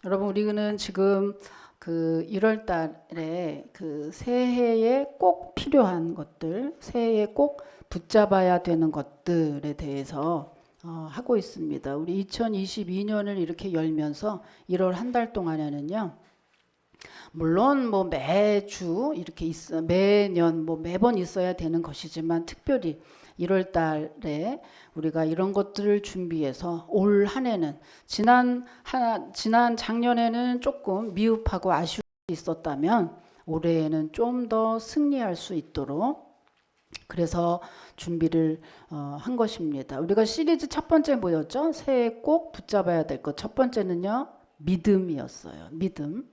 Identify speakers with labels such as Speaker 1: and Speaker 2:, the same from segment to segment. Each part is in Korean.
Speaker 1: 여러분 우리는 지금 그 1월 달에 그 새해에 꼭 필요한 것들, 새해에 꼭 붙잡아야 되는 것들에 대해서 하고 있습니다. 우리 2022년을 이렇게 열면서 1월 한 달 동안에는요. 물론 뭐 매주 이렇게 매년 뭐 매번 있어야 되는 것이지만 특별히 1월 달에 우리가 이런 것들을 준비해서 올 한 해는 지난 작년에는 조금 미흡하고 아쉬움이 있었다면 올해에는 좀 더 승리할 수 있도록 그래서 준비를 한 것입니다. 우리가 시리즈 첫 번째 뭐였죠? 새해 꼭 붙잡아야 될 것. 첫 번째는요. 믿음이었어요. 믿음.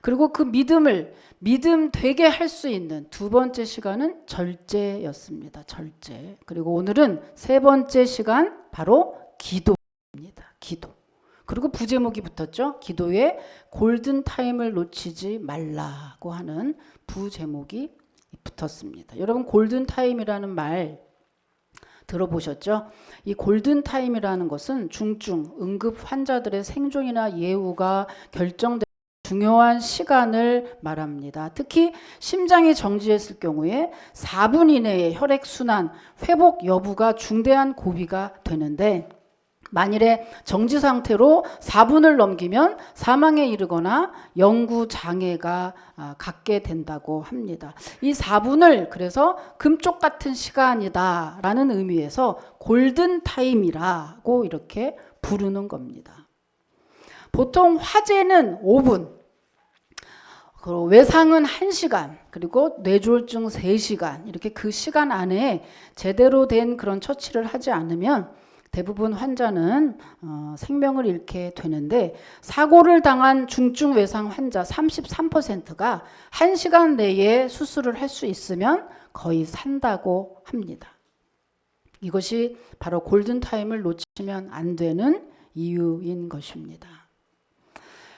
Speaker 1: 그리고 그 믿음 되게 할 수 있는 두 번째 시간은 절제였습니다. 절제. 그리고 오늘은 세 번째 시간 바로 기도입니다. 기도. 그리고 부제목이 붙었죠. 기도에 골든 타임을 놓치지 말라고 하는 부제목이 붙었습니다. 여러분 골든 타임이라는 말 들어보셨죠? 이 골든 타임이라는 것은 중증 응급 환자들의 생존이나 예후가 결정된 중요한 시간을 말합니다. 특히 심장이 정지했을 경우에 4분 이내에 혈액순환 회복 여부가 중대한 고비가 되는데 만일에 정지 상태로 4분을 넘기면 사망에 이르거나 영구 장애가 갖게 된다고 합니다. 이 4분을 그래서 금쪽 같은 시간이다라는 의미에서 골든 타임이라고 이렇게 부르는 겁니다. 보통 화재는 5분, 외상은 1시간, 그리고 뇌졸중 3시간 이렇게 그 시간 안에 제대로 된 그런 처치를 하지 않으면 대부분 환자는 생명을 잃게 되는데 사고를 당한 중증 외상 환자 33%가 1시간 내에 수술을 할 수 있으면 거의 산다고 합니다. 이것이 바로 골든타임을 놓치면 안 되는 이유인 것입니다.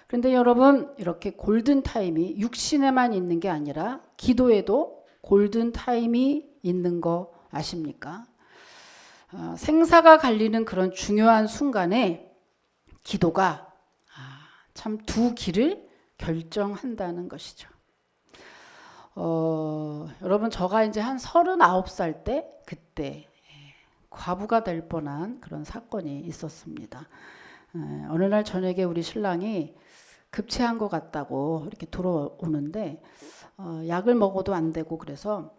Speaker 1: 그런데 여러분 이렇게 골든타임이 육신에만 있는 게 아니라 기도에도 골든타임이 있는 거 아십니까? 생사가 갈리는 그런 중요한 순간에 기도가 참 두 길을 결정한다는 것이죠. 여러분 저가 이제 한 39살 때 그때 과부가 될 뻔한 그런 사건이 있었습니다. 어느 날 저녁에 우리 신랑이 급체한 것 같다고 이렇게 들어오는데 약을 먹어도 안 되고 그래서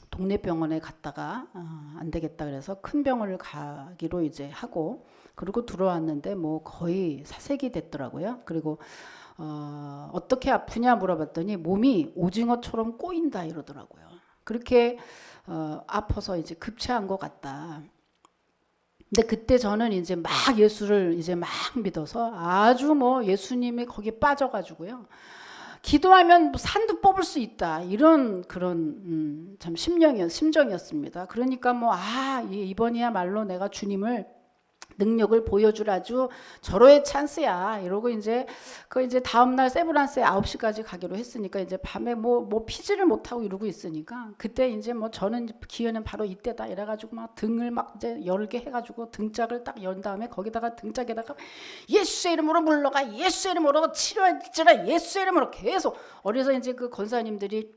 Speaker 1: 동네 병원에 갔다가 안 되겠다 그래서 큰 병원을 가기로 이제 하고 그리고 들어왔는데 뭐 거의 사색이 됐더라고요. 그리고 어떻게 아프냐 물어봤더니 몸이 오징어처럼 꼬인다 이러더라고요. 그렇게 아파서 이제 급체한 것 같다. 근데 그때 저는 이제 막 예수를 이제 막 믿어서 아주 뭐 예수님이 거기에 빠져가지고요. 기도하면 산도 뽑을 수 있다 이런 그런 참 심정이었습니다. 그러니까 뭐 이번이야말로 내가 주님을 능력을 보여줄 아주 절호의 찬스야 이러고 이제 그 이제 다음 날 세브란스에 9시까지 가기로 했으니까 이제 밤에 뭐 피지를 못하고 이러고 있으니까 그때 이제 뭐 저는 기회는 바로 이때다 이래가지고 막 등을 막 이제 열게 해가지고 등짝을 딱 연 다음에 거기다가 등짝에다가 예수의 이름으로 물러가 예수의 이름으로 치료해주라 예수의 이름으로 계속 어려서 이제 그 권사님들이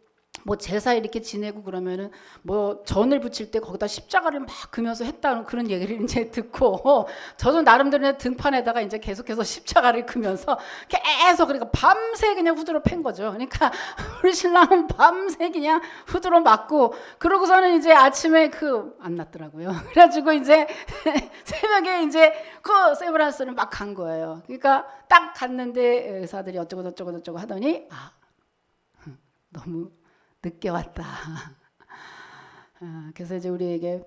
Speaker 1: 뭐 제사 이렇게 지내고 그러면은 뭐 전을 붙일 때 거기다 십자가를 막 그면서 했다는 그런 얘기를 이제 듣고 저도 나름대로 등판에다가 이제 계속해서 십자가를 그면서 계속 그러니까 밤새 그냥 후드로 팬 거죠. 그러니까 우리 신랑은 밤새 그냥 후드로 맞고 그러고서는 이제 아침에 안 났더라고요. 그래가지고 이제 새벽에 이제 그 세브란스를 막 간 거예요. 그러니까 딱 갔는데 의사들이 어쩌고 저쩌고 저쩌고 하더니 너무 늦게 왔다. 그래서 이제 우리에게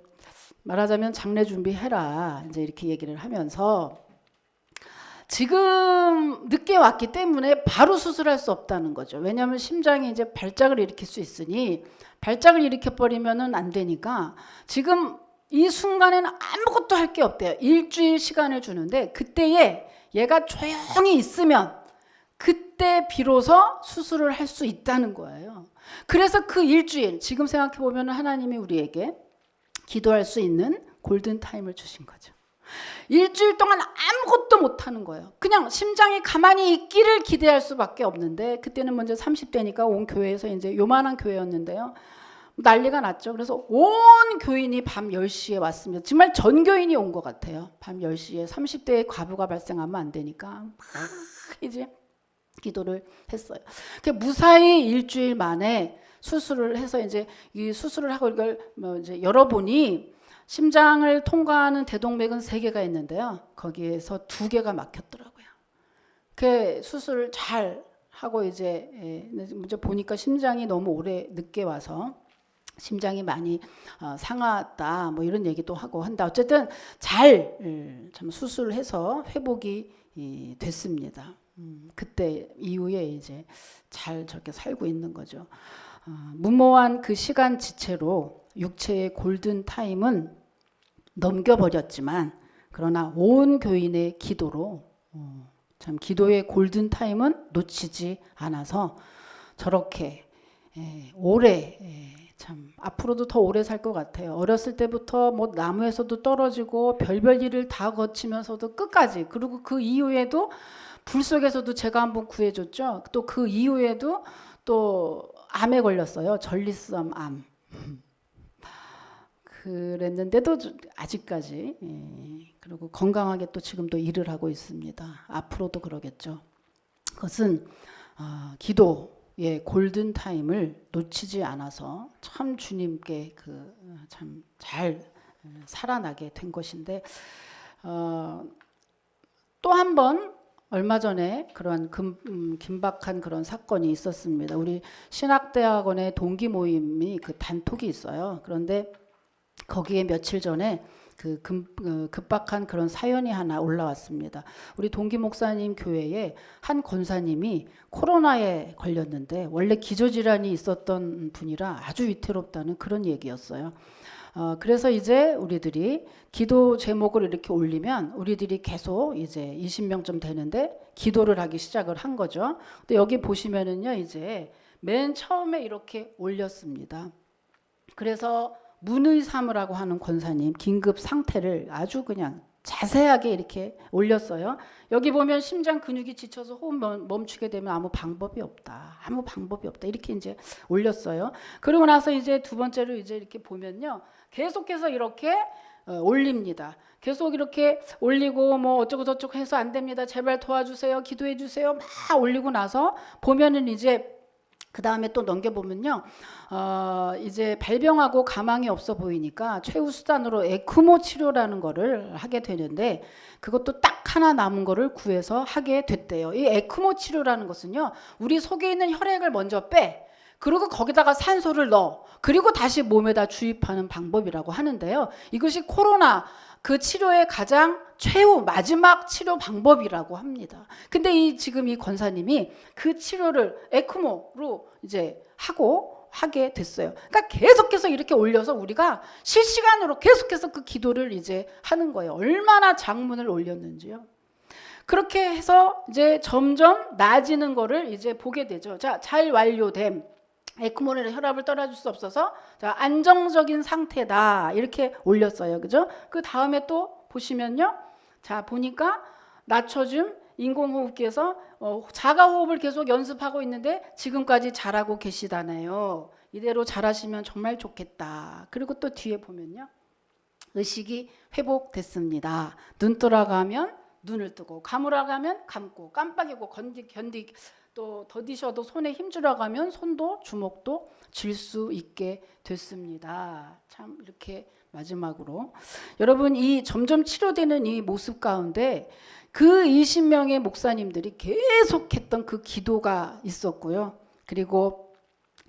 Speaker 1: 말하자면 장례 준비해라 이제 이렇게 얘기를 하면서 지금 늦게 왔기 때문에 바로 수술할 수 없다는 거죠. 왜냐하면 심장이 이제 발작을 일으킬 수 있으니 발작을 일으켜 버리면은 안 되니까 지금 이 순간에는 아무것도 할 게 없대요. 일주일 시간을 주는데 그때에 얘가 조용히 있으면 그때 비로소 수술을 할 수 있다는 거예요. 그래서 그 일주일 지금 생각해 보면 하나님이 우리에게 기도할 수 있는 골든 타임을 주신 거죠. 일주일 동안 아무것도 못하는 거예요. 그냥 심장이 가만히 있기를 기대할 수밖에 없는데, 그때는 먼저 30대니까 온 교회에서 이제 요만한 교회였는데요. 난리가 났죠. 그래서 온 교인이 밤 10시에 왔습니다. 정말 전 교인이 온 것 같아요. 밤 10시에 30대에 과부가 발생하면 안 되니까 막 이제 기도를 했어요. 무사히 일주일 만에 수술을 해서 이제 이 수술을 하고 이걸 이제 열어보니 심장을 통과하는 대동맥은 3개가 있는데요. 거기에서 2개가 막혔더라고요. 그 수술을 잘 하고 이제 보니까 심장이 너무 오래 늦게 와서 심장이 많이 상하다 뭐 이런 얘기도 하고 한다. 어쨌든 잘 참 수술을 해서 회복이 됐습니다. 그때 이후에 이제 잘 저렇게 살고 있는 거죠. 무모한 그 시간 지체로 육체의 골든 타임은 넘겨버렸지만, 그러나 온 교인의 기도로 참 기도의 골든 타임은 놓치지 않아서 저렇게 오래 참 앞으로도 더 오래 살 것 같아요. 어렸을 때부터 뭐 나무에서도 떨어지고 별별 일을 다 거치면서도 끝까지, 그리고 그 이후에도 불 속에서도 제가 한번 구해줬죠. 또 그 이후에도 또 암에 걸렸어요. 전립선 암. 그랬는데도 아직까지 그리고 건강하게 또 지금도 일을 하고 있습니다. 앞으로도 그러겠죠. 그것은 기도의 골든 타임을 놓치지 않아서 참 주님께 참 잘 살아나게 된 것인데, 또 한 번 얼마 전에 그런 긴박한 그런 사건이 있었습니다. 우리 신학대학원의 동기 모임이 그 단톡이 있어요. 그런데 거기에 며칠 전에 급박한 그런 사연이 하나 올라왔습니다. 우리 동기 목사님 교회에 한 권사님이 코로나에 걸렸는데 원래 기저질환이 있었던 분이라 아주 위태롭다는 그런 얘기였어요. 그래서 이제 우리들이 기도 제목을 이렇게 올리면 우리들이 계속 이제 20명쯤 되는데 기도를 하기 시작을 한 거죠. 근데 여기 보시면은요, 이제 맨 처음에 이렇게 올렸습니다. 그래서 문의사무라고 하는 권사님 긴급 상태를 아주 그냥 자세하게 이렇게 올렸어요. 여기 보면 심장 근육이 지쳐서 호흡 멈추게 되면 아무 방법이 없다. 아무 방법이 없다. 이렇게 이제 올렸어요. 그러고 나서 이제 두 번째로 이제 이렇게 보면요, 계속해서 이렇게 올립니다. 계속 이렇게 올리고 뭐 어쩌고 저쩌고 해서 안 됩니다. 제발 도와주세요. 기도해 주세요. 막 올리고 나서 보면은 이제 그 다음에 또 넘겨보면요, 이제 발병하고 가망이 없어 보이니까 최후 수단으로 에크모 치료라는 거를 하게 되는데, 그것도 딱 하나 남은 거를 구해서 하게 됐대요. 이 에크모 치료라는 것은요, 우리 속에 있는 혈액을 먼저 빼, 그리고 거기다가 산소를 넣어, 그리고 다시 몸에다 주입하는 방법이라고 하는데요. 이것이 코로나 그 치료의 가장 최후 마지막 치료 방법이라고 합니다. 근데 지금 이 권사님이 그 치료를 에크모로 이제 하게 됐어요. 그러니까 계속해서 이렇게 올려서 우리가 실시간으로 계속해서 그 기도를 이제 하는 거예요. 얼마나 장문을 올렸는지요. 그렇게 해서 이제 점점 나아지는 거를 이제 보게 되죠. 자, 잘 완료됨. 에크모는 혈압을 떨어질 수 없어서 자, 안정적인 상태다. 이렇게 올렸어요. 그죠? 그 다음에 또 보시면요. 자, 보니까 낮춰줌 인공호흡기에서 자가호흡을 계속 연습하고 있는데 지금까지 잘하고 계시다네요. 이대로 잘하시면 정말 좋겠다. 그리고 또 뒤에 보면요, 의식이 회복됐습니다. 눈 돌아가면 눈을 뜨고, 감으라가면 감고, 깜빡이고, 또 더디셔도 손에 힘주러 가면 손도 주먹도 쥘 수 있게 됐습니다. 참 이렇게 마지막으로 여러분, 이 점점 치료되는 이 모습 가운데 그 20명의 목사님들이 계속했던 그 기도가 있었고요. 그리고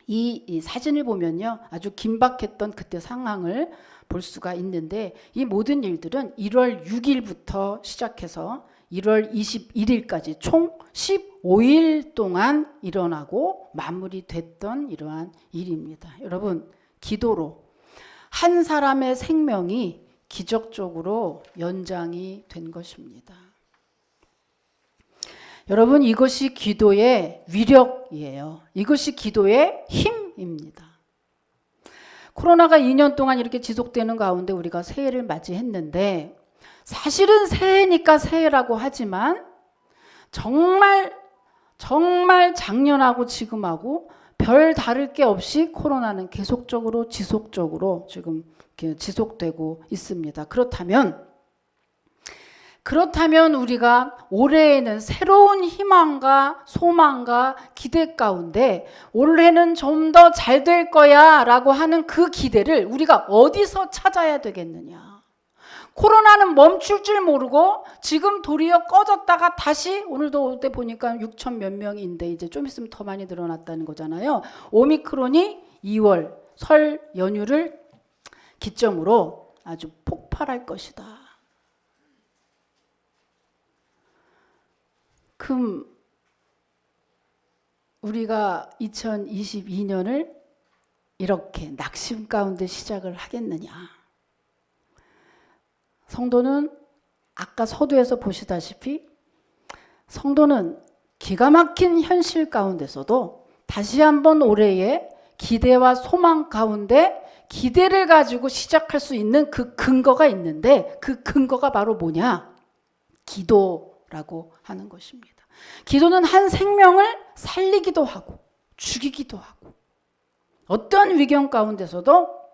Speaker 1: 이 사진을 보면요, 아주 긴박했던 그때 상황을 볼 수가 있는데, 이 모든 일들은 1월 6일부터 시작해서 1월 21일까지 총 15일 동안 일어나고 마무리됐던 이러한 일입니다. 여러분, 기도로 한 사람의 생명이 기적적으로 연장이 된 것입니다. 여러분, 이것이 기도의 위력이에요. 이것이 기도의 힘입니다. 코로나가 2년 동안 이렇게 지속되는 가운데 우리가 새해를 맞이했는데, 사실은 새해니까 새해라고 하지만 정말 작년하고 지금하고 별 다를 게 없이 코로나는 계속적으로 지속적으로 지금 지속되고 있습니다. 그렇다면 우리가 올해에는 새로운 희망과 소망과 기대 가운데 올해는 좀 더 잘 될 거야 라고 하는 그 기대를 우리가 어디서 찾아야 되겠느냐. 코로나는 멈출 줄 모르고 지금 도리어 꺼졌다가 다시 오늘도 올 때 보니까 6천 몇 명인데 이제 좀 있으면 더 많이 늘어났다는 거잖아요. 오미크론이 2월 설 연휴를 기점으로 아주 폭발할 것이다. 그럼 우리가 2022년을 이렇게 낙심 가운데 시작을 하겠느냐. 성도는 아까 서두에서 보시다시피 성도는 기가 막힌 현실 가운데서도 다시 한번 올해의 기대와 소망 가운데 기대를 가지고 시작할 수 있는 그 근거가 있는데 그 근거가 바로 뭐냐? 기도라고 하는 것입니다. 기도는 한 생명을 살리기도 하고 죽이기도 하고 어떤 위경 가운데서도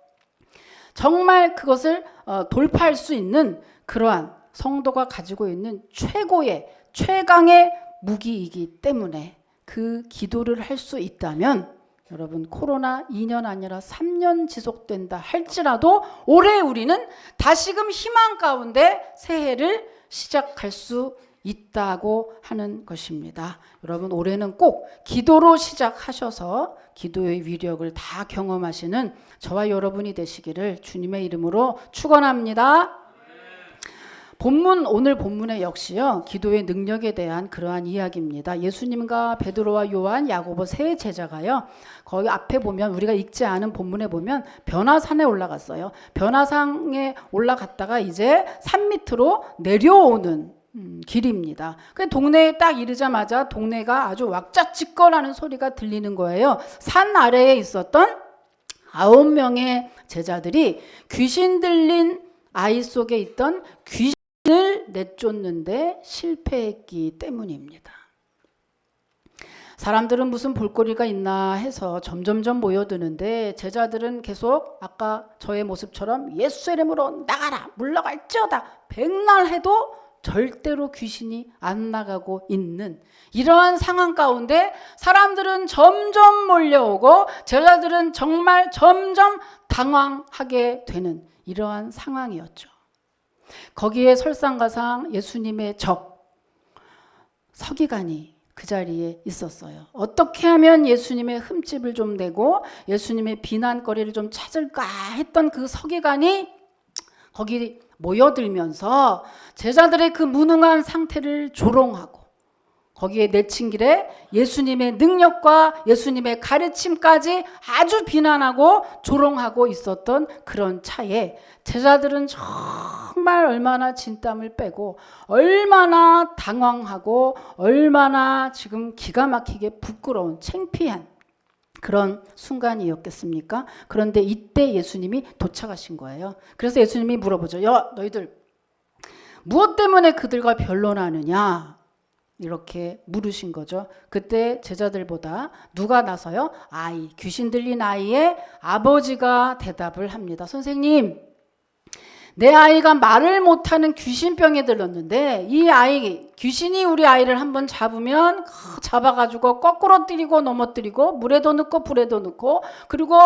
Speaker 1: 정말 그것을 돌파할 수 있는 그러한 성도가 가지고 있는 최강의 무기이기 때문에 그 기도를 할 수 있다면 여러분 코로나 2년 아니라 3년 지속된다 할지라도 올해 우리는 다시금 희망 가운데 새해를 시작할 수 있다고 하는 것입니다. 여러분 올해는 꼭 기도로 시작하셔서 기도의 위력을 다 경험하시는 저와 여러분이 되시기를 주님의 이름으로 축원합니다. 오늘 본문의 역시요 기도의 능력에 대한 그러한 이야기입니다. 예수님과 베드로와 요한, 야고보 세 제자가요 거기 앞에 보면 우리가 읽지 않은 본문에 보면 변화산에 올라갔어요. 변화산에 올라갔다가 이제 산 밑으로 내려오는 길입니다. 그 동네에 딱 이르자마자 동네가 아주 왁자지껄하는 소리가 들리는 거예요. 산 아래에 있었던 9명의 제자들이 귀신 들린 아이 속에 있던 귀신을 내쫓는데 실패했기 때문입니다. 사람들은 무슨 볼거리가 있나 해서 점점점 모여드는데 제자들은 계속 아까 저의 모습처럼 예수의 이름으로 나가라 물러갈지어다 백날 해도 절대로 귀신이 안 나가고 있는 이러한 상황 가운데 사람들은 점점 몰려오고 제자들은 정말 점점 당황하게 되는 이러한 상황이었죠. 거기에 설상가상 예수님의 적 서기관이 그 자리에 있었어요. 어떻게 하면 예수님의 흠집을 좀 내고 예수님의 비난거리를 좀 찾을까 했던 그 서기관이 거기 모여들면서 제자들의 그 무능한 상태를 조롱하고 거기에 내친 길에 예수님의 능력과 예수님의 가르침까지 아주 비난하고 조롱하고 있었던 그런 차에 제자들은 정말 얼마나 진땀을 빼고 얼마나 당황하고 얼마나 지금 기가 막히게 부끄러운 창피한 그런 순간이었겠습니까? 그런데 이때 예수님이 도착하신 거예요. 그래서 예수님이 물어보죠. 야, 너희들 무엇 때문에 그들과 변론하느냐? 이렇게 물으신 거죠. 그때 제자들보다 누가 나서요? 귀신 들린 아이의 아버지가 대답을 합니다. 선생님, 내 아이가 말을 못하는 귀신병에 들렀는데 이 귀신이 우리 아이를 한번 잡으면 잡아가지고 거꾸로 때리고 넘어뜨리고 물에도 넣고 불에도 넣고 그리고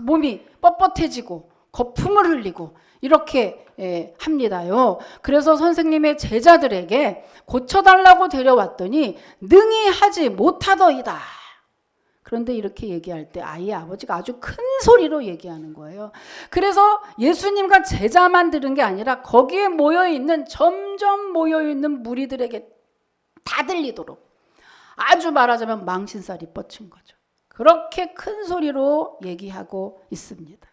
Speaker 1: 몸이 뻣뻣해지고 거품을 흘리고 이렇게 합니다요. 그래서 선생님의 제자들에게 고쳐달라고 데려왔더니 능히 하지 못하더이다. 그런데 이렇게 얘기할 때 아이의 아버지가 아주 큰 소리로 얘기하는 거예요. 그래서 예수님과 제자만 들은 게 아니라 거기에 모여있는 점점 모여있는 무리들에게 다 들리도록 아주 말하자면 망신살이 뻗친 거죠. 그렇게 큰 소리로 얘기하고 있습니다.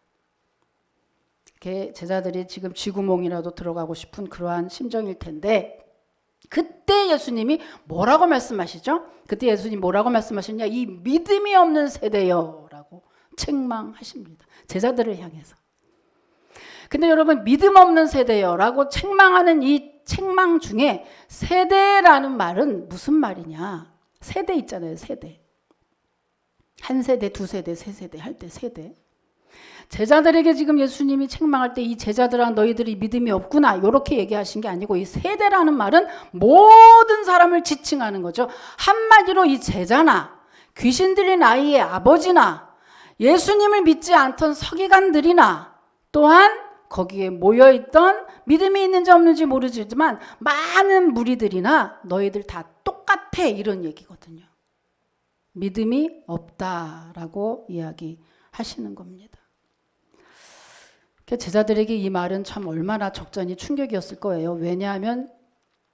Speaker 1: 제자들이 지금 쥐구멍이라도 들어가고 싶은 그러한 심정일 텐데 그때 예수님이 뭐라고 말씀하시죠? 그때 예수님 뭐라고 말씀하시냐? 이 믿음이 없는 세대여 라고 책망하십니다. 제자들을 향해서. 근데 여러분 믿음 없는 세대요라고 책망하는 이 책망 중에 세대라는 말은 무슨 말이냐? 세대 있잖아요. 세대. 한 세대, 두 세대, 세 세대 할 때 세대. 제자들에게 지금 예수님이 책망할 때 이 제자들아 너희들이 믿음이 없구나 이렇게 얘기하신 게 아니고 이 세대라는 말은 모든 사람을 지칭하는 거죠. 한마디로 이 제자나 귀신 들린 아이의 아버지나 예수님을 믿지 않던 서기관들이나 또한 거기에 모여있던 믿음이 있는지 없는지 모르지만 많은 무리들이나 너희들 다 똑같아 이런 얘기거든요. 믿음이 없다라고 이야기하시는 겁니다. 제자들에게 이 말은 참 얼마나 적잖이 충격이었을 거예요. 왜냐하면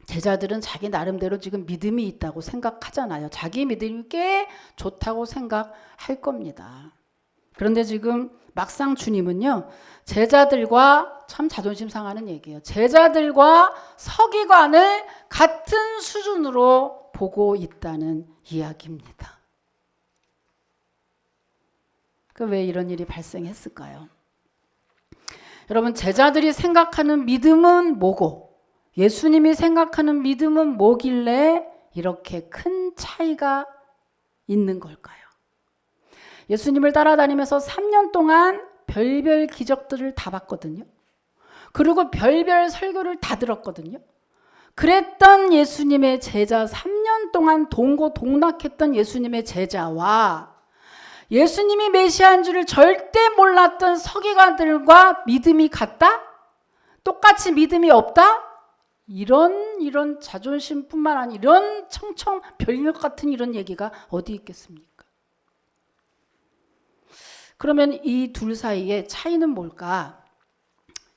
Speaker 1: 제자들은 자기 나름대로 지금 믿음이 있다고 생각하잖아요. 자기 믿음이 꽤 좋다고 생각할 겁니다. 그런데 지금 막상 주님은요. 제자들과 참 자존심 상하는 얘기예요. 제자들과 서기관을 같은 수준으로 보고 있다는 이야기입니다. 왜 이런 일이 발생했을까요? 여러분 제자들이 생각하는 믿음은 뭐고 예수님이 생각하는 믿음은 뭐길래 이렇게 큰 차이가 있는 걸까요? 예수님을 따라다니면서 3년 동안 별별 기적들을 다 봤거든요. 그리고 별별 설교를 다 들었거든요. 그랬던 예수님의 제자 3년 동안 동고동락했던 예수님의 제자와 예수님이 메시아인 줄을 절대 몰랐던 서기관들과 믿음이 같다? 똑같이 믿음이 없다? 이런 자존심뿐만 아니라 이런 청천벽력 같은 이런 얘기가 어디 있겠습니까? 그러면 이 둘 사이의 차이는 뭘까?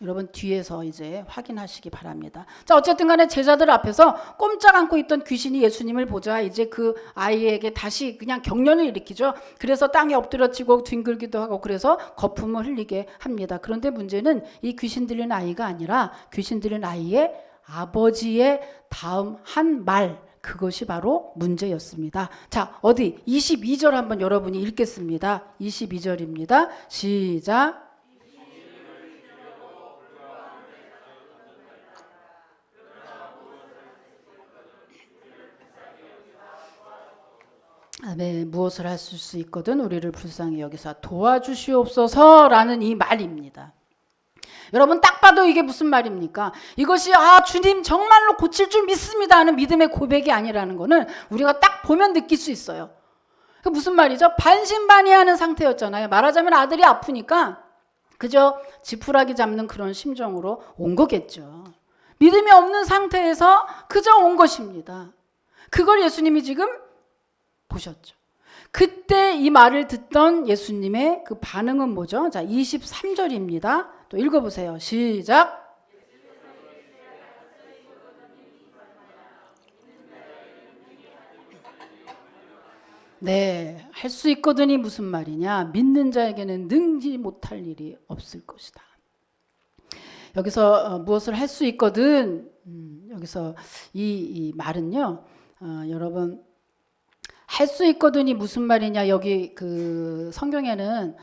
Speaker 1: 여러분 뒤에서 이제 확인하시기 바랍니다. 자, 어쨌든 간에 제자들 앞에서 꼼짝 않고 있던 귀신이 예수님을 보자 이제 그 아이에게 다시 그냥 경련을 일으키죠. 그래서 땅에 엎드려지고 뒹굴기도 하고 그래서 거품을 흘리게 합니다. 그런데 문제는 이 귀신 들린 아이가 아니라 귀신 들린 아이의 아버지의 다음 한 말, 그것이 바로 문제였습니다. 자, 어디 22절 한번 여러분이 읽겠습니다. 22절입니다. 시작. 네, 무엇을 할 수 있거든 우리를 불쌍히 여기서 도와주시옵소서라는 이 말입니다. 여러분 딱 봐도 이게 무슨 말입니까? 이것이 주님 정말로 고칠 줄 믿습니다 하는 믿음의 고백이 아니라는 거는 우리가 딱 보면 느낄 수 있어요. 그 무슨 말이죠? 반신반의하는 상태였잖아요. 말하자면 아들이 아프니까 그저 지푸라기 잡는 그런 심정으로 온 거겠죠. 믿음이 없는 상태에서 그저 온 것입니다. 그걸 예수님이 지금 보셨죠. 그때 이 말을 듣던 예수님의 그 반응은 뭐죠? 자, 23절입니다. 또 읽어보세요. 시작. 네, 할 수 있거든이 무슨 말이냐? 믿는 자에게는 능지 못할 일이 없을 것이다. 여기서 무엇을 할 수 있거든? 여기서 이 말은요, 여러분 할 수 있거든이 무슨 말이냐? 여기 그 성경에는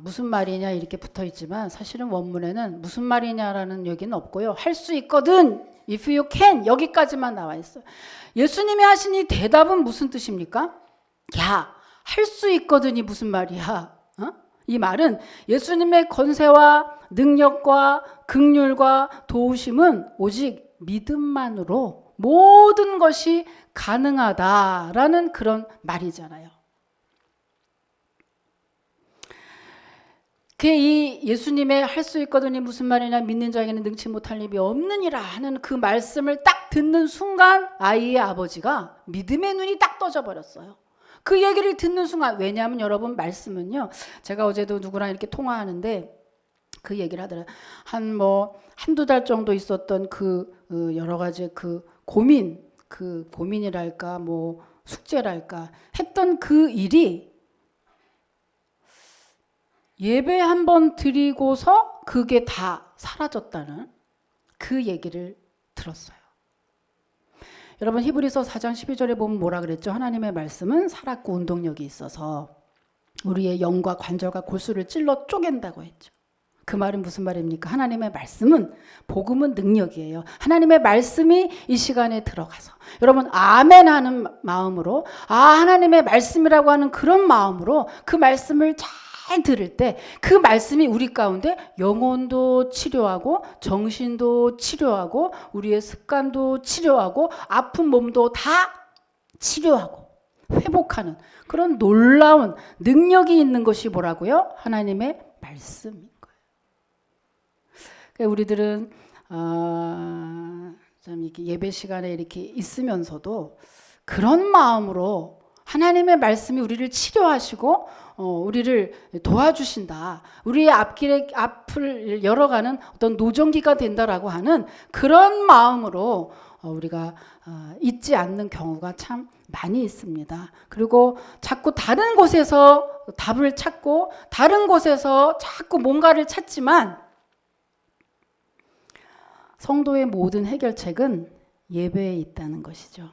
Speaker 1: 무슨 말이냐 이렇게 붙어 있지만 사실은 원문에는 무슨 말이냐라는 얘기는 없고요. 할 수 있거든, if you can 여기까지만 나와 있어요. 예수님이 하신 이 대답은 무슨 뜻입니까? 야, 할 수 있거든이 무슨 말이야? 이 말은 예수님의 권세와 능력과 긍휼과 도우심은 오직 믿음만으로 모든 것이 가능하다라는 그런 말이잖아요. 이 예수님의 할 수 있거든이 무슨 말이냐, 믿는 자에게는 능치 못할 일이 없느니라 하는 그 말씀을 딱 듣는 순간 아이의 아버지가 믿음의 눈이 딱 떠져 버렸어요. 그 얘기를 듣는 순간, 왜냐하면 여러분 말씀은요, 제가 어제도 누구랑 이렇게 통화하는데 그 얘기를 하더라고요. 한두 달 정도 있었던 그 여러 가지 그 고민이랄까 숙제랄까 했던 그 일이 예배 한번 드리고서 그게 다 사라졌다는 그 얘기를 들었어요. 여러분 히브리서 4장 12절에 보면 뭐라 그랬죠? 하나님의 말씀은 살았고 운동력이 있어서 우리의 영과 관절과 골수를 찔러 쪼갠다고 했죠. 그 말은 무슨 말입니까? 하나님의 말씀은, 복음은 능력이에요. 하나님의 말씀이 이 시간에 들어가서 여러분 아멘 하는 마음으로, 하나님의 말씀이라고 하는 그런 마음으로 그 말씀을 잘 들을 때 그 말씀이 우리 가운데 영혼도 치료하고 정신도 치료하고 우리의 습관도 치료하고 아픈 몸도 다 치료하고 회복하는 그런 놀라운 능력이 있는 것이 뭐라고요? 하나님의 말씀인 거예요. 그러니까 우리들은 좀 이렇게 예배 시간에 이렇게 있으면서도 그런 마음으로 하나님의 말씀이 우리를 치료하시고 우리를 도와주신다. 우리의 앞을 열어가는 어떤 노정기가 된다라고 하는 그런 마음으로 우리가 있지 않는 경우가 참 많이 있습니다. 그리고 자꾸 다른 곳에서 답을 찾고 다른 곳에서 자꾸 뭔가를 찾지만 성도의 모든 해결책은 예배에 있다는 것이죠.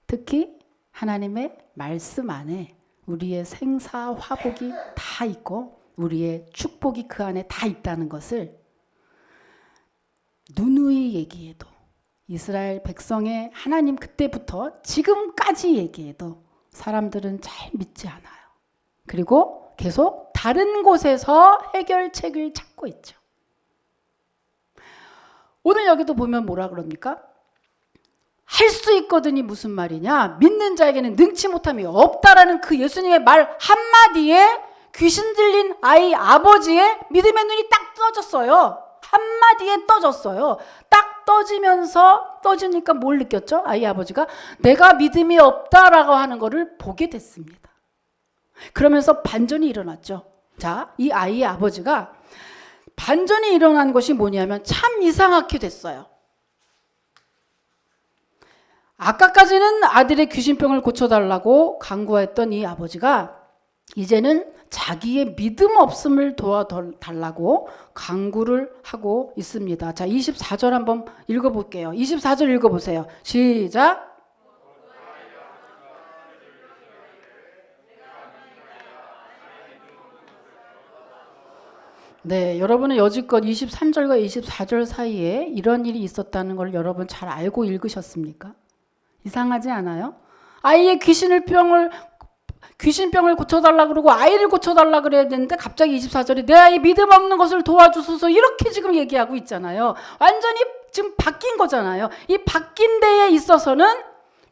Speaker 1: 특히 하나님의 말씀 안에 우리의 생사 화복이 다 있고 우리의 축복이 그 안에 다 있다는 것을 누누이 얘기해도, 이스라엘 백성의 하나님 그때부터 지금까지 얘기해도 사람들은 잘 믿지 않아요. 그리고 계속 다른 곳에서 해결책을 찾고 있죠. 오늘 여기도 보면 뭐라 그럽니까? 할 수 있거든이 무슨 말이냐? 믿는 자에게는 능치 못함이 없다라는 그 예수님의 말 한마디에 귀신 들린 아이 아버지의 믿음의 눈이 딱 떠졌어요. 한마디에 떠졌어요. 딱 떠지니까 뭘 느꼈죠? 아이 아버지가 내가 믿음이 없다라고 하는 것을 보게 됐습니다. 그러면서 반전이 일어났죠. 자, 이 아이의 아버지가 반전이 일어난 것이 뭐냐면 참 이상하게 됐어요. 아까까지는 아들의 귀신병을 고쳐달라고 간구했던 이 아버지가 이제는 자기의 믿음 없음을 도와달라고 간구를 하고 있습니다. 자, 24절 한번 읽어볼게요. 24절 읽어보세요. 시작. 네, 여러분은 여지껏 23절과 24절 사이에 이런 일이 있었다는 걸 여러분 잘 알고 읽으셨습니까? 이상하지 않아요? 아이의 귀신병을 고쳐달라 그러고 아이를 고쳐달라 그래야 되는데 갑자기 24절에 내 아이 믿음 없는 것을 도와주소서 이렇게 지금 얘기하고 있잖아요. 완전히 지금 바뀐 거잖아요. 이 바뀐 데에 있어서는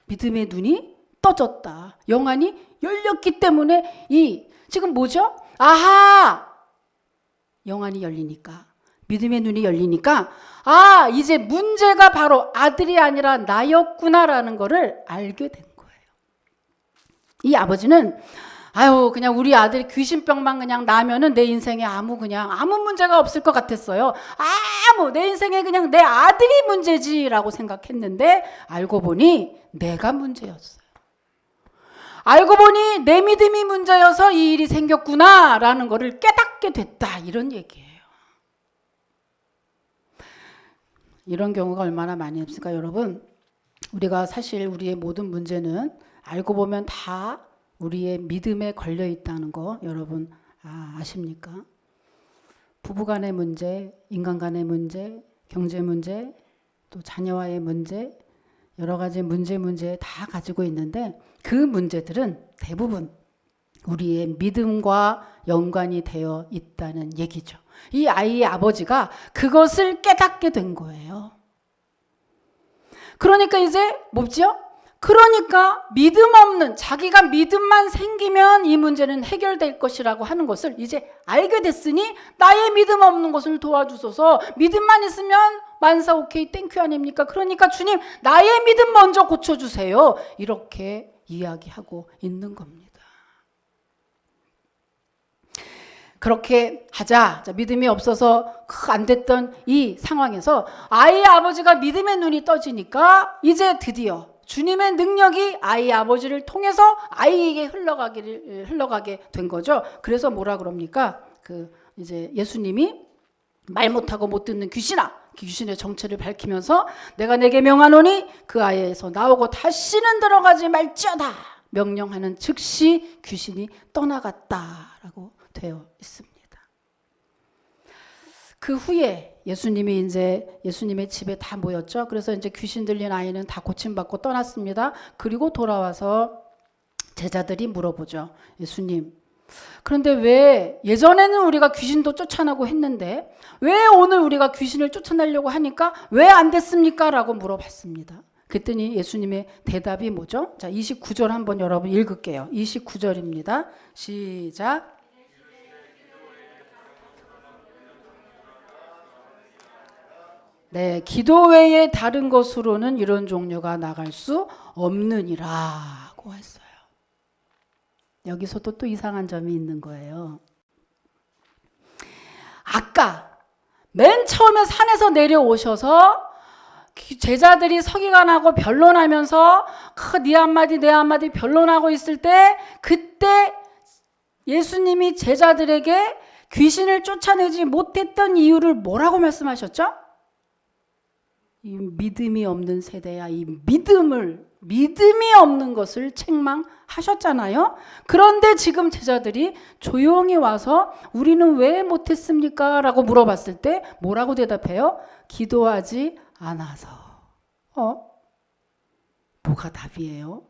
Speaker 1: 믿음의 눈이 떠졌다. 영안이 열렸기 때문에 지금 뭐죠? 아하! 영안이 열리니까, 믿음의 눈이 열리니까 이제 문제가 바로 아들이 아니라 나였구나라는 거를 알게 된 거예요. 이 아버지는 그냥 우리 아들이 귀신병만 그냥 나면은 내 인생에 아무 문제가 없을 것 같았어요. 내 인생에 그냥 내 아들이 문제지라고 생각했는데 알고 보니 내가 문제였어요. 알고 보니 내 믿음이 문제여서 이 일이 생겼구나라는 거를 깨닫게 됐다. 이런 얘기예요. 이런 경우가 얼마나 많이 없을까 여러분? 우리가 사실 우리의 모든 문제는 알고 보면 다 우리의 믿음에 걸려 있다는 거 여러분 아십니까? 부부간의 문제, 인간간의 문제, 경제 문제, 또 자녀와의 문제, 여러 가지 문제 다 가지고 있는데 그 문제들은 대부분 우리의 믿음과 연관이 되어 있다는 얘기죠. 이 아이의 아버지가 그것을 깨닫게 된 거예요. 그러니까 이제 뭐죠? 그러니까 믿음 없는, 자기가 믿음만 생기면 이 문제는 해결될 것이라고 하는 것을 이제 알게 됐으니 나의 믿음 없는 것을 도와주소서. 믿음만 있으면 만사 오케이 땡큐 아닙니까? 그러니까 주님 나의 믿음 먼저 고쳐주세요. 이렇게 이야기하고 있는 겁니다. 그렇게 하자. 믿음이 없어서 안 됐던 이 상황에서 아이의 아버지가 믿음의 눈이 떠지니까 이제 드디어 주님의 능력이 아이의 아버지를 통해서 아이에게 흘러가게 된 거죠. 그래서 뭐라 그럽니까? 이제 예수님이 말 못하고 못 듣는 귀신의 정체를 밝히면서 내가 내게 명하노니 그 아이에서 나오고 다시는 들어가지 말지어다 명령하는 즉시 귀신이 떠나갔다라고 되어 있습니다. 그 후에 예수님의 집에 다 모였죠. 그래서 이제 귀신 들린 아이는 다 고침받고 떠났습니다. 그리고 돌아와서 제자들이 물어보죠. 예수님, 그런데 왜 예전에는 우리가 귀신도 쫓아내고 했는데 왜 오늘 우리가 귀신을 쫓아내려고 하니까 왜 안 됐습니까? 라고 물어봤습니다. 그랬더니 예수님의 대답이 뭐죠? 자, 29절 한번 여러분 읽을게요. 29절입니다. 시작. 네, 기도 외에 다른 것으로는 이런 종류가 나갈 수 없느니라고 했어요. 여기서도 또 이상한 점이 있는 거예요. 아까 맨 처음에 산에서 내려오셔서 제자들이 서기관하고 변론하면서 네 한마디 내 한마디 변론하고 있을 때 그때 예수님이 제자들에게 귀신을 쫓아내지 못했던 이유를 뭐라고 말씀하셨죠? 이 믿음이 없는 세대야. 이 믿음이 없는 것을 책망하셨잖아요. 그런데 지금 제자들이 조용히 와서 우리는 왜 못했습니까? 라고 물어봤을 때 뭐라고 대답해요? 기도하지 않아서. 뭐가 답이에요?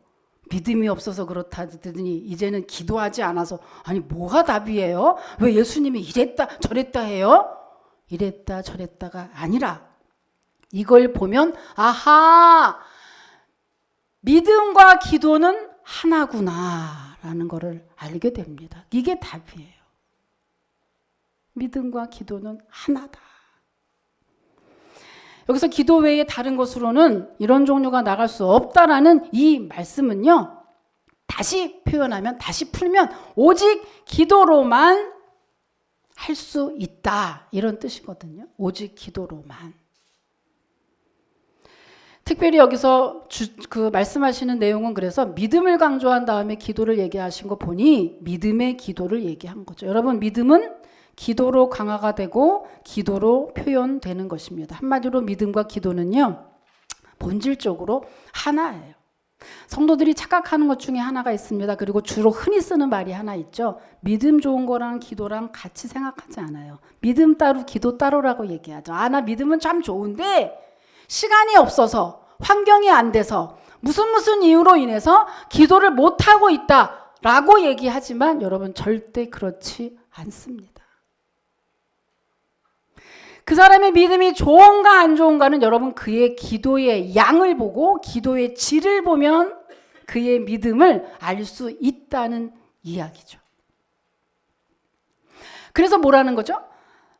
Speaker 1: 믿음이 없어서 그렇다더니 이제는 기도하지 않아서. 아니 뭐가 답이에요? 왜 예수님이 이랬다 저랬다 해요? 이랬다 저랬다가 아니라 이걸 보면 아하, 믿음과 기도는 하나구나라는 것을 알게 됩니다. 이게 답이에요. 믿음과 기도는 하나다. 여기서 기도 외에 다른 것으로는 이런 종류가 나갈 수 없다라는 이 말씀은요, 다시 표현하면, 다시 풀면 오직 기도로만 할 수 있다, 이런 뜻이거든요. 오직 기도로만. 특별히 여기서 말씀하시는 내용은 그래서 믿음을 강조한 다음에 기도를 얘기하신 거 보니 믿음의 기도를 얘기한 거죠. 여러분, 믿음은 기도로 강화가 되고 기도로 표현되는 것입니다. 한마디로 믿음과 기도는요, 본질적으로 하나예요. 성도들이 착각하는 것 중에 하나가 있습니다. 그리고 주로 흔히 쓰는 말이 하나 있죠. 믿음 좋은 거랑 기도랑 같이 생각하지 않아요. 믿음 따로 기도 따로라고 얘기하죠. 나 믿음은 참 좋은데 시간이 없어서 환경이 안 돼서 무슨 이유로 인해서 기도를 못하고 있다라고 얘기하지만 여러분 절대 그렇지 않습니다. 그 사람의 믿음이 좋은가 안 좋은가는 여러분 그의 기도의 양을 보고 기도의 질을 보면 그의 믿음을 알 수 있다는 이야기죠. 그래서 뭐라는 거죠?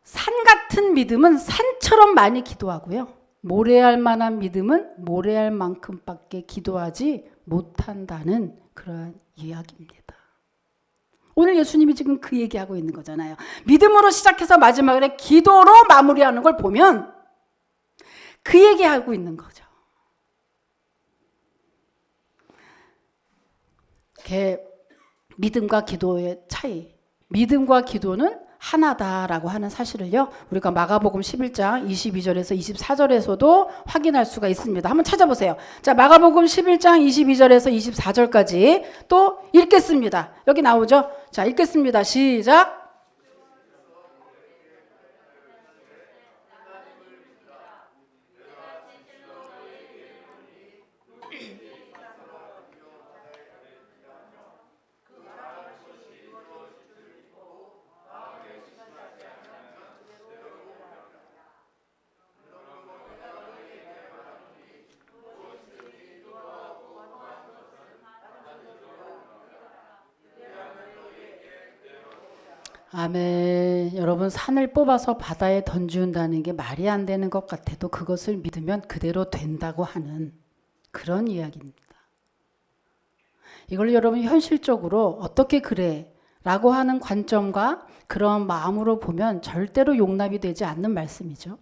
Speaker 1: 산 같은 믿음은 산처럼 많이 기도하고요. 모래알 만한 믿음은 모래알 만큼밖에 기도하지 못한다는 그러한 이야기입니다. 오늘 예수님이 지금 그 얘기하고 있는 거잖아요. 믿음으로 시작해서 마지막에 기도로 마무리하는 걸 보면 그 얘기하고 있는 거죠. 믿음과 기도의 차이. 믿음과 기도는 하나다라고 하는 사실을요, 우리가 마가복음 11장 22절에서 24절에서도 확인할 수가 있습니다. 한번 찾아보세요. 자, 마가복음 11장 22절에서 24절까지 또 읽겠습니다. 여기 나오죠? 자, 읽겠습니다. 시작. 아멘. 여러분, 산을 뽑아서 바다에 던지운다는 게 말이 안 되는 것 같아도 그것을 믿으면 그대로 된다고 하는 그런 이야기입니다. 이걸 여러분 현실적으로 어떻게 그래? 라고 하는 관점과 그런 마음으로 보면 절대로 용납이 되지 않는 말씀이죠.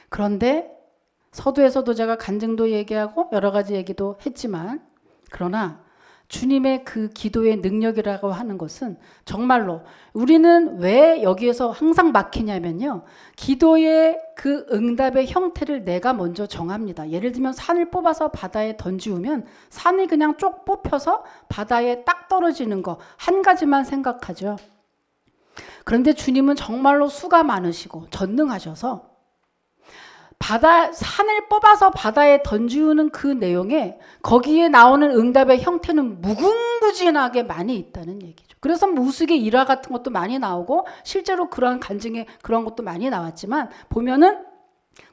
Speaker 1: 그런데 서두에서도 제가 간증도 얘기하고 여러 가지 얘기도 했지만, 그러나 주님의 그 기도의 능력이라고 하는 것은 정말로 우리는 왜 여기에서 항상 막히냐면요, 기도의 그 응답의 형태를 내가 먼저 정합니다. 예를 들면 산을 뽑아서 바다에 던지우면 산이 그냥 쭉 뽑혀서 바다에 딱 떨어지는 거 한 가지만 생각하죠. 그런데 주님은 정말로 수가 많으시고 전능하셔서 산을 뽑아서 바다에 던지우는 그 내용에 거기에 나오는 응답의 형태는 무궁무진하게 많이 있다는 얘기죠. 그래서 우스개 일화 같은 것도 많이 나오고 실제로 그러한 간증에 그런 것도 많이 나왔지만 보면은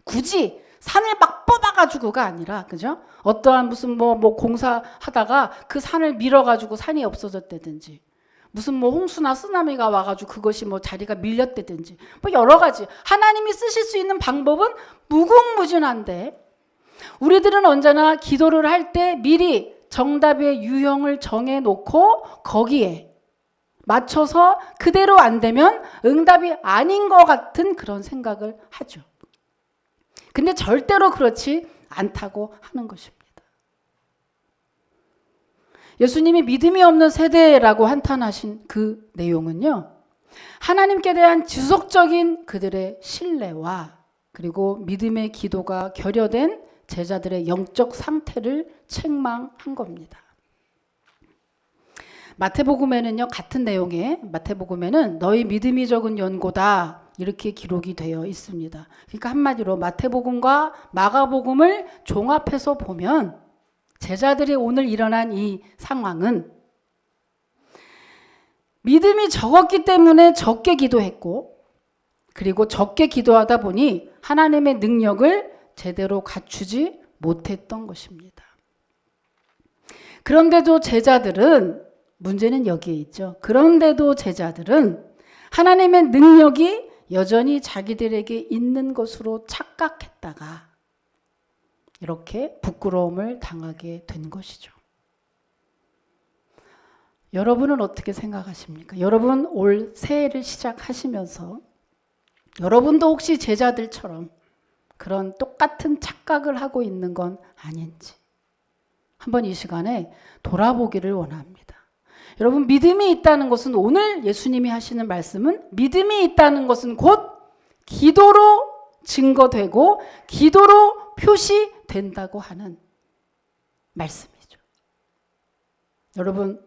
Speaker 1: 굳이 산을 막 뽑아가지고가 아니라, 그죠? 어떠한 무슨 뭐 공사하다가 그 산을 밀어가지고 산이 없어졌다든지, 무슨 홍수나 쓰나미가 와가지고 그것이 자리가 밀렸다든지, 여러 가지 하나님이 쓰실 수 있는 방법은 무궁무진한데, 우리들은 언제나 기도를 할 때 미리 정답의 유형을 정해놓고 거기에 맞춰서 그대로 안 되면 응답이 아닌 것 같은 그런 생각을 하죠. 근데 절대로 그렇지 않다고 하는 것입니다. 예수님이 믿음이 없는 세대라고 한탄하신 그 내용은요, 하나님께 대한 지속적인 그들의 신뢰와 그리고 믿음의 기도가 결여된 제자들의 영적 상태를 책망한 겁니다. 마태복음에는요, 같은 내용의 마태복음에는 너희 믿음이 적은 연고다 이렇게 기록이 되어 있습니다. 그러니까 한마디로 마태복음과 마가복음을 종합해서 보면 제자들이 오늘 일어난 이 상황은 믿음이 적었기 때문에 적게 기도했고, 그리고 적게 기도하다 보니 하나님의 능력을 제대로 갖추지 못했던 것입니다. 그런데도 제자들은, 문제는 여기에 있죠. 그런데도 제자들은 하나님의 능력이 여전히 자기들에게 있는 것으로 착각했다가 이렇게 부끄러움을 당하게 된 것이죠. 여러분은 어떻게 생각하십니까? 여러분 올 새해를 시작하시면서 여러분도 혹시 제자들처럼 그런 똑같은 착각을 하고 있는 건 아닌지 한번 이 시간에 돌아보기를 원합니다. 여러분, 믿음이 있다는 것은, 오늘 예수님이 하시는 말씀은 믿음이 있다는 것은 곧 기도로 증거되고 기도로 표시된다고 하는 말씀이죠. 여러분,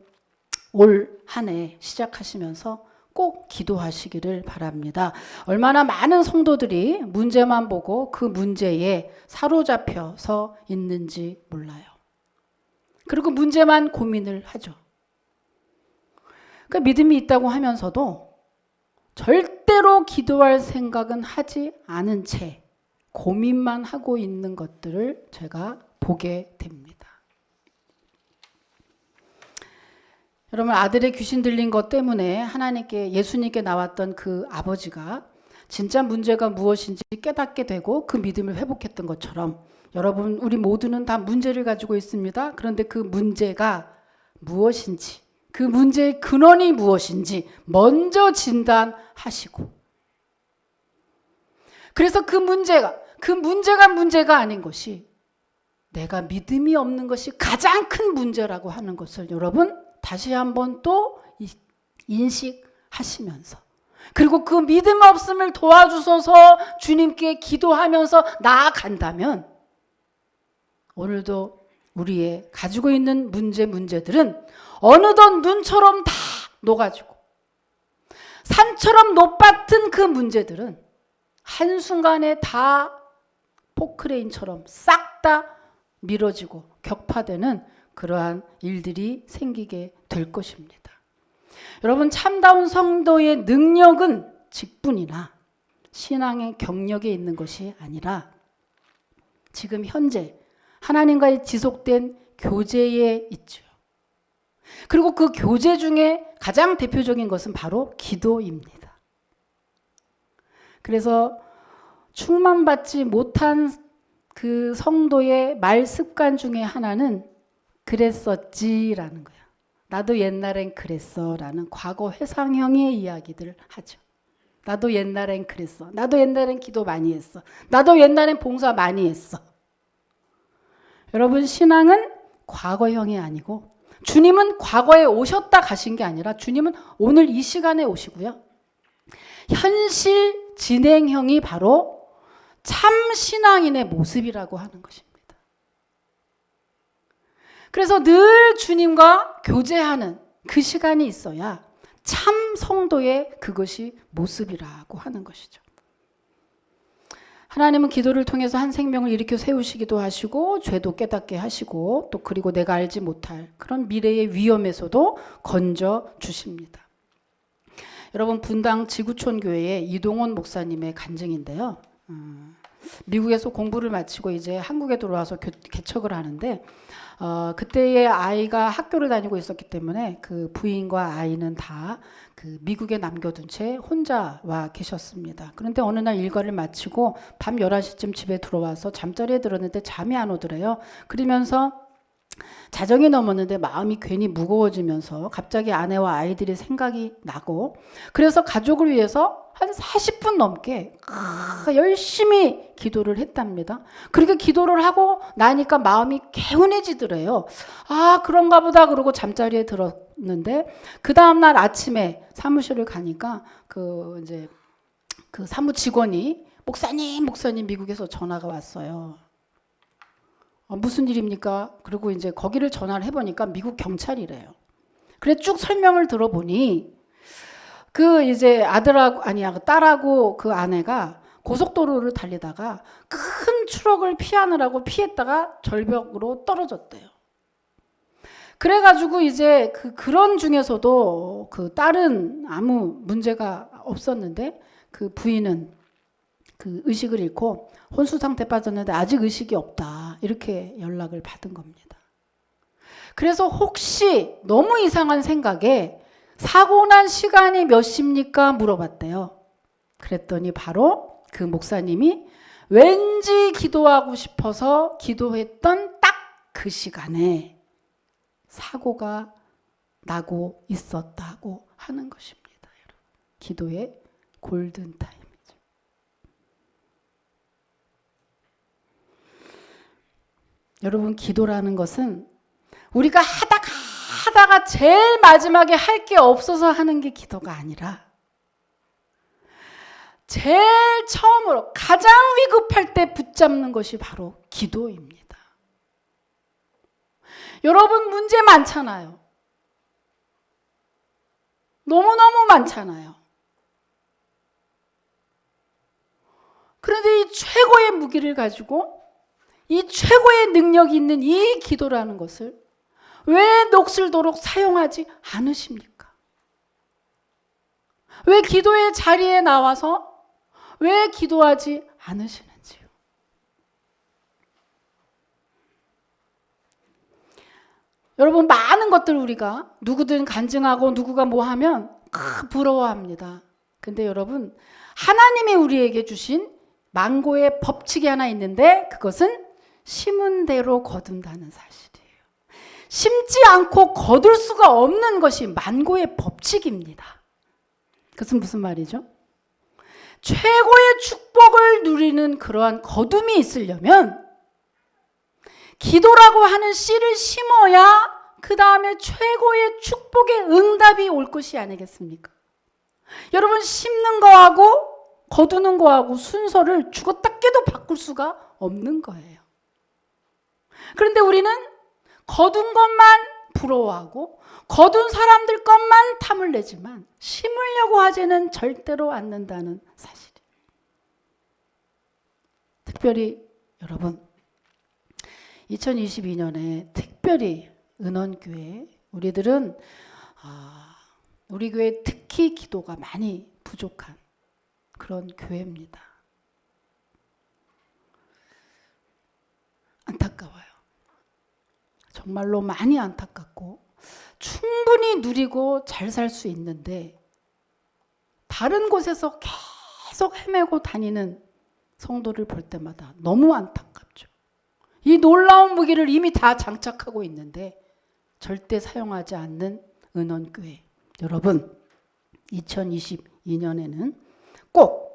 Speaker 1: 올 한 해 시작하시면서 꼭 기도하시기를 바랍니다. 얼마나 많은 성도들이 문제만 보고 그 문제에 사로잡혀서 있는지 몰라요. 그리고 문제만 고민을 하죠. 그러니까 믿음이 있다고 하면서도 절대로 기도할 생각은 하지 않은 채 고민만 하고 있는 것들을 제가 보게 됩니다. 여러분, 아들의 귀신 들린 것 때문에 하나님께, 예수님께 나왔던 그 아버지가 진짜 문제가 무엇인지 깨닫게 되고 그 믿음을 회복했던 것처럼, 여러분, 우리 모두는 다 문제를 가지고 있습니다. 그런데 그 문제가 무엇인지, 그 문제의 근원이 무엇인지 먼저 진단하시고, 그래서 그 문제가 아닌 것이, 내가 믿음이 없는 것이 가장 큰 문제라고 하는 것을 여러분 다시 한번 또 인식하시면서, 그리고 그 믿음 없음을 도와주셔서 주님께 기도하면서 나아간다면 오늘도 우리의 가지고 있는 문제들은 어느덧 눈처럼 다 녹아지고, 산처럼 높았던 그 문제들은 한순간에 다 포크레인처럼 싹 다 미뤄지고 격파되는 그러한 일들이 생기게 될 것입니다. 여러분, 참다운 성도의 능력은 직분이나 신앙의 경력에 있는 것이 아니라 지금 현재 하나님과의 지속된 교제에 있죠. 그리고 그 교제 중에 가장 대표적인 것은 바로 기도입니다. 그래서 충만받지 못한 그 성도의 말 습관 중에 하나는 그랬었지라는 거야. 나도 옛날엔 그랬어 라는 과거 회상형의 이야기들을 하죠. 나도 옛날엔 그랬어. 나도 옛날엔 기도 많이 했어. 나도 옛날엔 봉사 많이 했어. 여러분, 신앙은 과거형이 아니고, 주님은 과거에 오셨다 가신 게 아니라 주님은 오늘 이 시간에 오시고요. 현실 진행형이 바로 참 신앙인의 모습이라고 하는 것입니다. 그래서 늘 주님과 교제하는 그 시간이 있어야 참 성도의 그것이 모습이라고 하는 것이죠. 하나님은 기도를 통해서 한 생명을 일으켜 세우시기도 하시고 죄도 깨닫게 하시고 또 그리고 내가 알지 못할 그런 미래의 위험에서도 건져 주십니다. 여러분 분당 지구촌 교회의 이동원 목사님의 간증인데요. 미국에서 공부를 마치고 이제 한국에 들어와서 개척을 하는데 그때의 아이가 학교를 다니고 있었기 때문에 그 부인과 아이는 다 그 미국에 남겨둔 채 혼자 와 계셨습니다. 그런데 어느 날 일과를 마치고 밤 11시쯤 집에 들어와서 잠자리에 들었는데 잠이 안 오더래요. 그러면서 자정이 넘었는데 마음이 괜히 무거워지면서 갑자기 아내와 아이들이 생각이 나고 그래서 가족을 위해서 한 40분 넘게 열심히 기도를 했답니다. 그렇게 기도를 하고 나니까 마음이 개운해지더래요. 아 그런가 보다 그러고 잠자리에 들었는데 그 다음날 아침에 사무실을 가니까 그 사무 직원이 목사님 미국에서 전화가 왔어요. 무슨 일입니까? 그리고 이제 거기를 전화를 해보니까 미국 경찰이래요. 그래 쭉 설명을 들어보니 그 이제 딸하고 그 아내가 고속도로를 달리다가 큰 트럭을 피하느라고 피했다가 절벽으로 떨어졌대요. 그래가지고 이제 그런 중에서도 그 딸은 아무 문제가 없었는데 그 부인은 그 의식을 잃고 혼수 상태 빠졌는데 아직 의식이 없다. 이렇게 연락을 받은 겁니다. 그래서 혹시 너무 이상한 생각에 사고 난 시간이 몇 시입니까? 물어봤대요. 그랬더니 바로 그 목사님이 왠지 기도하고 싶어서 기도했던 딱 그 시간에 사고가 나고 있었다고 하는 것입니다. 여러분. 기도의 골든타임. 여러분 기도라는 것은 우리가 하다가 제일 마지막에 할 게 없어서 하는 게 기도가 아니라 제일 처음으로 가장 위급할 때 붙잡는 것이 바로 기도입니다. 여러분 문제 많잖아요. 너무너무 많잖아요. 그런데 이 최고의 무기를 가지고 이 최고의 능력이 있는 이 기도라는 것을 왜 녹슬도록 사용하지 않으십니까? 왜 기도의 자리에 나와서 왜 기도하지 않으시는지요? 여러분 많은 것들 우리가 누구든 간증하고 누구가 뭐 하면 부러워합니다. 근데 여러분 하나님이 우리에게 주신 만고의 법칙이 하나 있는데 그것은 심은 대로 거둔다는 사실이에요. 심지 않고 거둘 수가 없는 것이 만고의 법칙입니다. 그것은 무슨 말이죠? 최고의 축복을 누리는 그러한 거둠이 있으려면 기도라고 하는 씨를 심어야 그 다음에 최고의 축복의 응답이 올 것이 아니겠습니까? 여러분 심는 거하고 거두는 거하고 순서를 죽었다 깨도 바꿀 수가 없는 거예요. 그런데 우리는 거둔 것만 부러워하고 거둔 사람들 것만 탐을 내지만 심으려고 하지는 절대로 않는다는 사실이에요. 특별히 여러분 2022년에 특별히 은원교회 우리들은 우리 교회 특히 기도가 많이 부족한 그런 교회입니다. 안타까워요. 정말로 많이 안타깝고 충분히 누리고 잘 살 수 있는데 다른 곳에서 계속 헤매고 다니는 성도를 볼 때마다 너무 안타깝죠. 이 놀라운 무기를 이미 다 장착하고 있는데 절대 사용하지 않는 은원교회. 여러분 2022년에는 꼭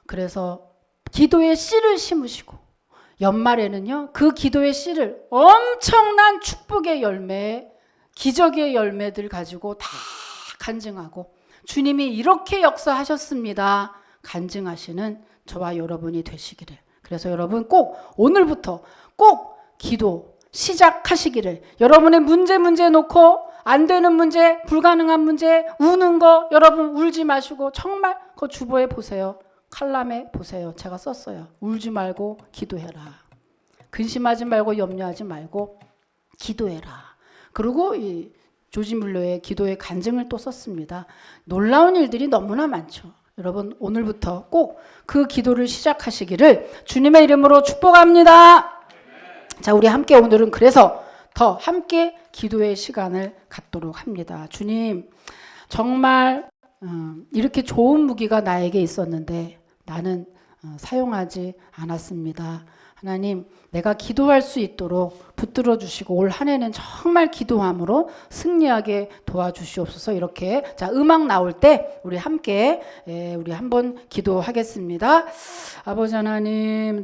Speaker 1: 그래서 기도의 씨를 심으시고 연말에는요 그 기도의 씨를 엄청난 축복의 열매, 기적의 열매들 가지고 다 간증하고 주님이 이렇게 역사하셨습니다 간증하시는 저와 여러분이 되시기를. 그래서 여러분 꼭 오늘부터 꼭 기도 시작하시기를. 여러분의 문제 놓고 안 되는 문제, 불가능한 문제, 우는 거 여러분 울지 마시고 정말 그 주보에 보세요. 칼럼에 보세요. 제가 썼어요. 울지 말고 기도해라. 근심하지 말고 염려하지 말고 기도해라. 그리고 이 조지 뮬러의 기도의 간증을 또 썼습니다. 놀라운 일들이 너무나 많죠. 여러분 오늘부터 꼭 그 기도를 시작하시기를 주님의 이름으로 축복합니다. 자, 우리 함께 오늘은 그래서 더 함께 기도의 시간을 갖도록 합니다. 주님, 정말 이렇게 좋은 무기가 나에게 있었는데 나는 사용하지 않았습니다. 하나님, 내가 기도할 수 있도록 붙들어 주시고 올 한 해는 정말 기도함으로 승리하게 도와주시옵소서. 이렇게 자, 음악 나올 때 우리 함께 우리 한번 기도하겠습니다. 아버지 하나님,